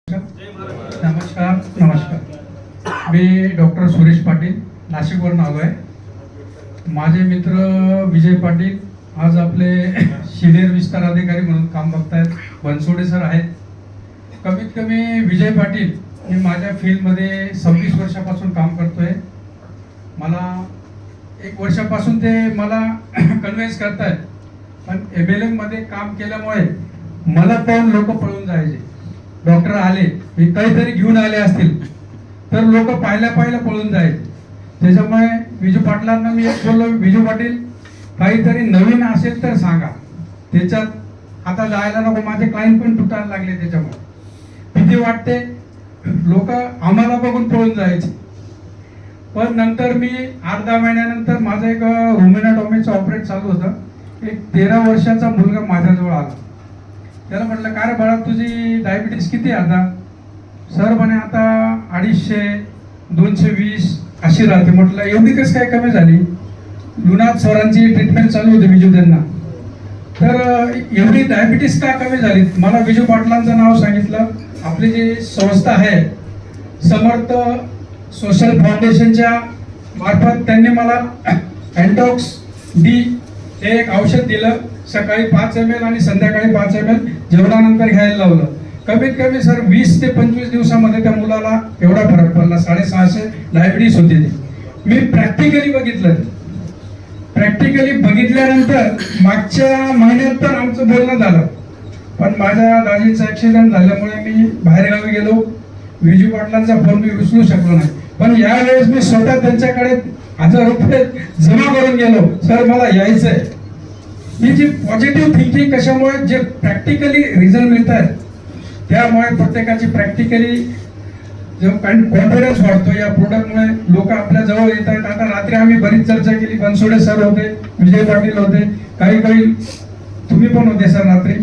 नमस्कार नमस्कार मी डॉक्टर सुरेश पाटील नाशिकवरून आलो आहे। माझे मित्र विजय पाटील आज आपले सिनियर विस्तार अधिकारी म्हणून काम बघतायत। बनसोडे सर आहेत। कमीत कमी विजय पाटील मी माझ्या फील्डमध्ये 26 वर्षापासून काम करतोय। मला 1 वर्षापासून ते मला कन्व्हिन्स करतायत, पण MLM मध्ये काम केल्यामुळे मला पाहून लोक पळून जायचे। डॉक्टर आले हे काहीतरी घेऊन आले असतील तर लोक पाहिल्या पळून जायचे। त्याच्यामुळे विजू पाटलांना मी एक बोललो, विजू पाटील काहीतरी नवीन असेल तर सांगा, त्याच्यात आता जायला नको। माझे क्लायंट पण तुटायला लागले, त्याच्यामुळे भीती वाटते, लोक आम्हाला बघून पळून जायचे। पण नंतर मी 8-10 महिन्यानंतर माझं एक रुमेनाटॉमीचं ऑपरेट चालू होतं। एक 13 वर्षाचा मुलगा माझ्याजवळ आला। त्याला म्हटलं, काय रे बाळा तुझी डायबिटीस किती आता? सर म्हणे आता 250 220 अशी राहते। म्हटलं एवढी कसं काय कमी झाली? लुनाथ सरांची ट्रीटमेंट चालू होती विजू त्यांना, तर एवढी डायबिटीस का कमी झाली? मला विजू पाटलांचं नाव सांगितलं। आपली जी संस्था आहे समर्थ सोशल फाउंडेशनच्या मार्फत त्यांनी मला अँटॉक्स डी हे एक औषध दिलं। सकाळी 5 ml आणि संध्याकाळी 5 ml जेवणानंतर घ्यायला लावलं। कमीत कमी सर 20 ते 25 दिवसामध्ये त्या मुलाला एवढा फरक पडला। 650 डायबिटीस होती ती। मी प्रॅक्टिकली बघितलं। प्रॅक्टिकली बघितल्यानंतर मागच्या महिन्यात तर आमचं बोलणं झालं, पण माझ्या दाजीचा ऍक्सिडेंट झाल्यामुळे मी बाहेरगावी गेलो। विजू पाटलांचा फोन मी उचलू शकलो नाही, पण यावेळेस मी स्वतः त्यांच्याकडे 1000 रुपये जमा करून गेलो। सर मला यायचंय। ही जी पॉझिटिव्ह थिंकिंग कशामुळे जे प्रॅक्टिकली रिझल्ट मिळतात, त्यामुळे प्रत्येकाची प्रॅक्टिकली जो कॉन्फिडन्स वाढतो या प्रोडक्टमुळे लोक आपल्या जवळ येत आहेत। आता रात्री आम्ही बरीच चर्चा केली। बनसोडे सर होते, विजय पाटील होते, काही तुम्ही पण होते सर। रात्री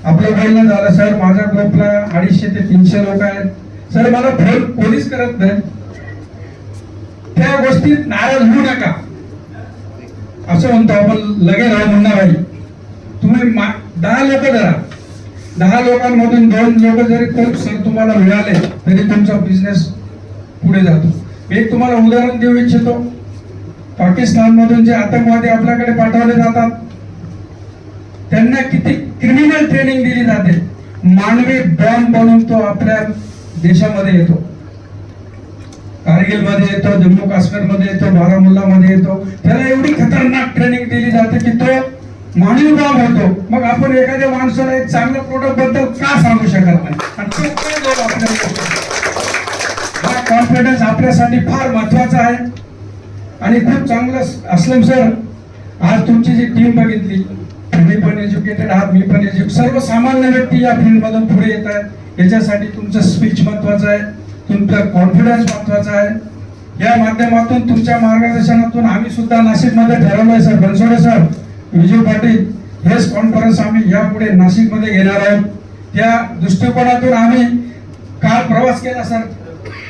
आपलं बोलणं झालं, सर माझ्या ग्रुपला 250 ते 300 लोक आहेत। सर मला फोन कोणीच करत नाही। त्या गोष्टीत नाराज होऊ नका असं म्हणतो आपण। लगे राव मुन्ना भाई, तुम्ही 10 लोक धरा, 10 लोकांमधून 2 लोक जरी तर सर तुम्हाला मिळाले तरी तुमचा बिझनेस पुढे जातो। एक तुम्हाला उदाहरण देऊ इच्छितो। पाकिस्तान मधून जे आतंकवादी आपल्याकडे पाठवले जातात, त्यांना किती क्रिमिनल ट्रेनिंग दिली जाते। मानवी बॉम्ब बनवून तो आपल्या देशामध्ये येतो, कारगिल मध्ये येतो, जम्मू काश्मीर मध्ये येतो, बारामुल्ला मध्ये येतो। त्याला एवढी खतरनाक ट्रेनिंग दिली जाते की तो मानवी बॉम्ब होतो। मग आपण एखाद्या माणसाला एक चांगल्या प्रोडक्ट बद्दल का सांगू शकत नाही? आणि तो काय लोक आपल्याला, हा कॉन्फिडन्स आपल्यासाठी फार महत्वाचा आहे। आणि खूप चांगलं असलम सर, आज तुमची जी टीम बघितली, तुम्ही पण एज्युकेटेड आहात, मी पण सर्वसामान्य व्यक्ती या फील्ड मधून पुढे येत आहेत। याच्यासाठी तुमचं स्पीच महत्वाचं आहे, तुमचा कॉन्फिडन्स महत्वाचा आहे। या माध्यमातून तुमच्या मार्गदर्शनातून आम्ही सुद्धा नाशिकमध्ये ठरवलंय सर, बनसोडे सर, विजय पाटील, हेच कॉन्फरन्स आम्ही यापुढे नाशिकमध्ये घेणार आहोत। त्या दृष्टिकोनातून आम्ही काल प्रवास केला सर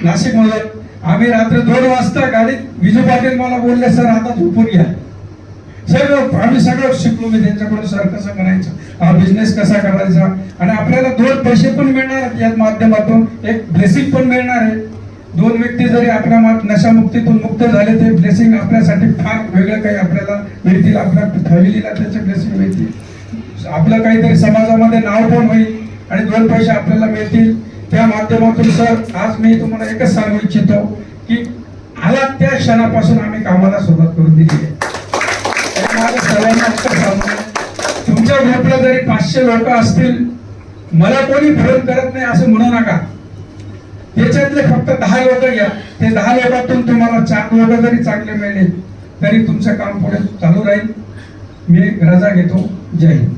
नाशिकमध्ये। आम्ही रात्री 2 वाजता गाडीत विजय पाटील मला बोलले, सर आता झोपून घ्या। सर आम्ही सगळं शिकलो मी त्यांच्याकडून, सर कसं करायचं, हा बिझनेस कसा करायचा, आणि आपल्याला 2 पैसे पण मिळणार या माध्यमातून, एक ब्लेसिंग पण मिळणार आहे। 2 व्यक्ती जरी आपल्या नशामुक्तीतून मुक्त झाले ते ब्लेसिंग आपल्यासाठी फार वेगळं काही आपल्याला मिळतील। आपल्या फॅमिलीला त्याचे ब्लेसिंग मिळतील, आपलं काहीतरी समाजामध्ये नाव पण होईल आणि 2 पैसे आपल्याला मिळतील त्या माध्यमातून। सर आज मी तुम्हाला एकच सांगू इच्छितो की आला त्या क्षणापासून आम्ही कामाला सुरुवात करून दिली आहे। तुमच्या ग्रुपला जरी 500 लोक असतील, मला कोणी फोन करत नाही असं म्हणू नका। त्याच्यातले फक्त 10 लोक घ्या, ते 10 लोकांतून तुम्हाला 4 लोक जरी चांगले मिळले तरी तुमचं काम पुढे चालू राहील। मी रजा घेतो। जय हिंद।